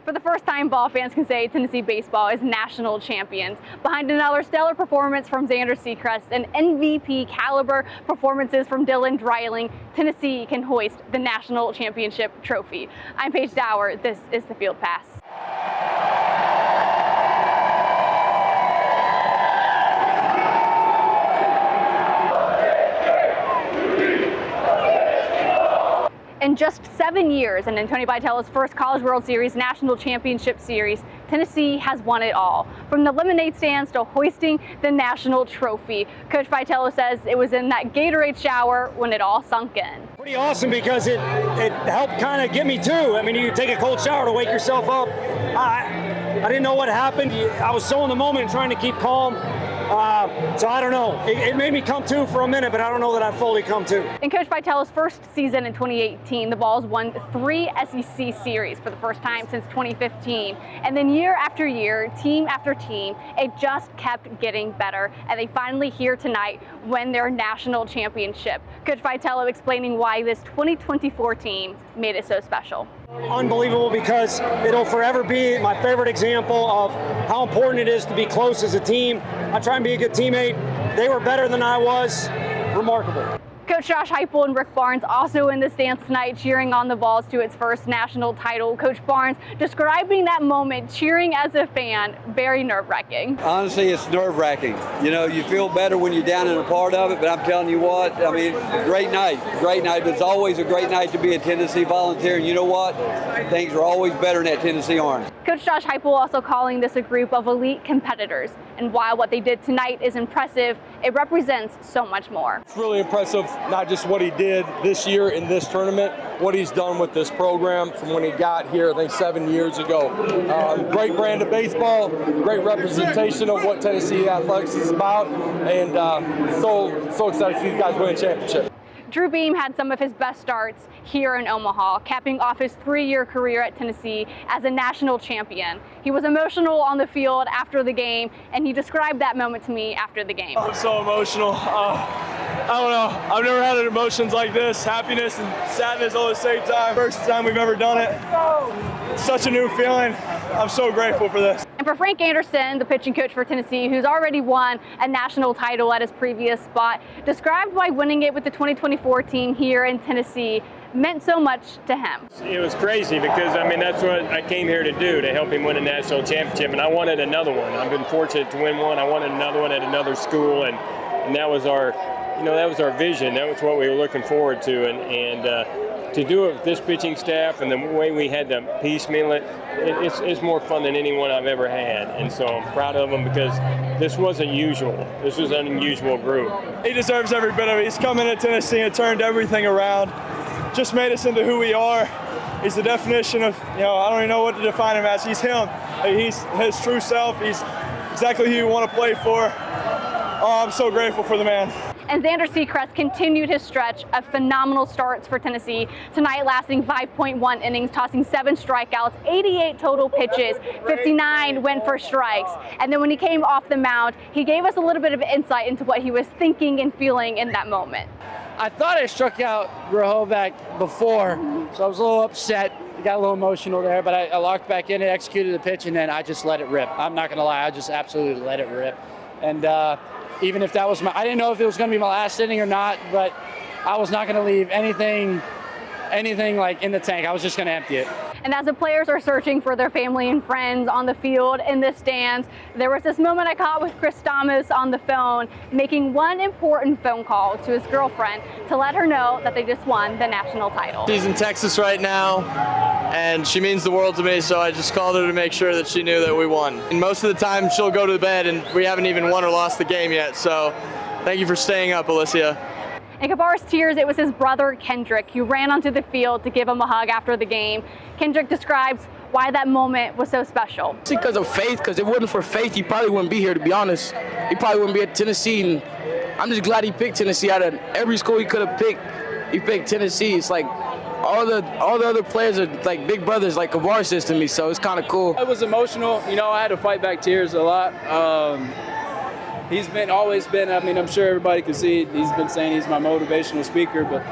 For the first time, ball fans can say Tennessee baseball is national champions. Behind another stellar performance from Xander Sechrest and MVP caliber performances from Dylan Dreiling, Tennessee can hoist the national championship trophy. I'm Paige Dower. This is the Field Pass. In just 7 years, and in Tony Vitello's first College World Series National Championship Series, Tennessee has won it all. From the lemonade stands to hoisting the national trophy. Coach Vitello says it was in that Gatorade shower when it all sunk in. Pretty awesome because it helped kind of get me too. I mean, you take a cold shower to wake yourself up. I didn't know what happened. I was so in the moment trying to keep calm. So I don't know. It made me come to for a minute, but I don't know that I fully come to. In Coach Vitello's first season in 2018, the Vols won 3 SEC series for the first time since 2015. And then year after year, team after team, it just kept getting better. And they finally here tonight win their national championship. Coach Vitello explaining why this 2024 team made it so special. Unbelievable because it'll forever be my favorite example of how important it is to be close as a team. I try and be a good teammate. They were better than I was. Remarkable. Coach Josh Heupel and Rick Barnes also in the stands tonight cheering on the Vols to its first national title. Coach Barnes describing that moment, cheering as a fan, very nerve-wracking. Honestly, it's nerve-wracking. You know, you feel better when you're down and a part of it, but I'm telling you what, I mean, great night, but it's always a great night to be a Tennessee Volunteer, and you know what? Things are always better in that Tennessee Orange. Coach Josh Heupel also calling this a group of elite competitors, and while what they did tonight is impressive, it represents so much more. It's really impressive, not just what he did this year in this tournament, what he's done with this program from when he got here, I think 7 years ago. Great brand of baseball, great representation of what Tennessee athletics is about, and so excited to see these guys win a championship. Drew Beam had some of his best starts here in Omaha, capping off his 3-year career at Tennessee as a national champion. He was emotional on the field after the game, and he described that moment to me after the game. I'm so emotional. I don't know. I've never had emotions like this, happiness and sadness all at the same time. First time we've ever done it. Such a new feeling. I'm so grateful for this. And for Frank Anderson, the pitching coach for Tennessee, who's already won a national title at his previous spot, described why winning it with the 2024 team here in Tennessee meant so much to him. It was crazy because, I mean, that's what I came here to do, to help him win a national championship, and I wanted another one. I've been fortunate to win one. I wanted another one at another school, and that was our, that was our vision. That was what we were looking forward to, and to do it with this pitching staff and the way we had to piecemeal it, it's more fun than anyone I've ever had. And so I'm proud of them because this wasn't usual. This was an unusual group. He deserves every bit of it. He's come into Tennessee and turned everything around. Just made us into who we are. He's the definition of, I don't even know what to define him as. He's him. He's his true self. He's exactly who you want to play for. Oh, I'm so grateful for the man. And Xander Sechrest continued his stretch of phenomenal starts for Tennessee, tonight lasting 5.1 innings, tossing 7 strikeouts, 88 total pitches, 59 went for strikes. And then when he came off the mound, he gave us a little bit of insight into what he was thinking and feeling in that moment. I thought I struck out Rahovac before, so I was a little upset. Got a little emotional there, but I locked back in and executed the pitch, and then I just let it rip. I'm not going to lie, I just absolutely let it rip. And even if that was I didn't know if it was going to be my last inning or not, but I was not going to leave anything like in the tank. I was just going to empty it. And as the players are searching for their family and friends on the field, in the stands, there was this moment I caught with Chris Thomas on the phone, making one important phone call to his girlfriend to let her know that they just won the national title. She's in Texas right now, and she means the world to me, so I just called her to make sure that she knew that we won. And most of the time, she'll go to bed, and we haven't even won or lost the game yet, so thank you for staying up, Alicia. In Kavar's tears, it was his brother Kendrick who ran onto the field to give him a hug after the game. Kendrick describes why that moment was so special. It's because of Faith, because if it wasn't for Faith, he probably wouldn't be here, to be honest. He probably wouldn't be at Tennessee, and I'm just glad he picked Tennessee. Out of every school he could have picked, he picked Tennessee. It's like all the other players are like big brothers, like Kavar says to me, so it's kind of cool. It was emotional. I had to fight back tears a lot. He's always been, I'm sure everybody can see it. He's been saying he's my motivational speaker, but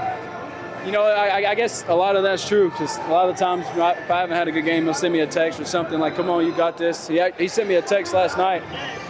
You know, I guess a lot of that's true because a lot of the times if I haven't had a good game, he'll send me a text or something like, come on, you got this. He sent me a text last night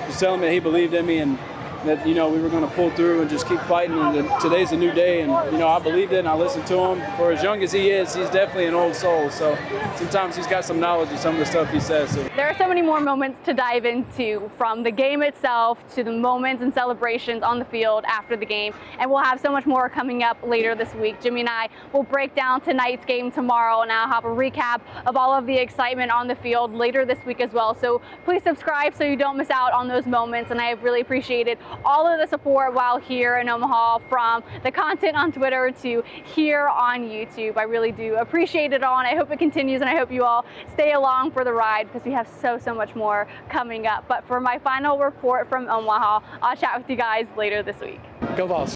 just telling me he believed in me and that, you know, we were going to pull through and just keep fighting. And today's a new day. And, you know, I believed it and I listened to him. For as young as he is, he's definitely an old soul. So sometimes he's got some knowledge of some of the stuff he says. So. There are so many more moments to dive into, from the game itself to the moments and celebrations on the field after the game. And we'll have so much more coming up later this week. Jimmy and I will break down tonight's game tomorrow, and I'll have a recap of all of the excitement on the field later this week as well. So please subscribe so you don't miss out on those moments. And I have really appreciated all of the support while here in Omaha, from the content on Twitter to here on YouTube. I really do appreciate it all, and I hope it continues, and I hope you all stay along for the ride because we have so much more coming up. But for my final report from Omaha, I'll chat with you guys later this week. Go Vols.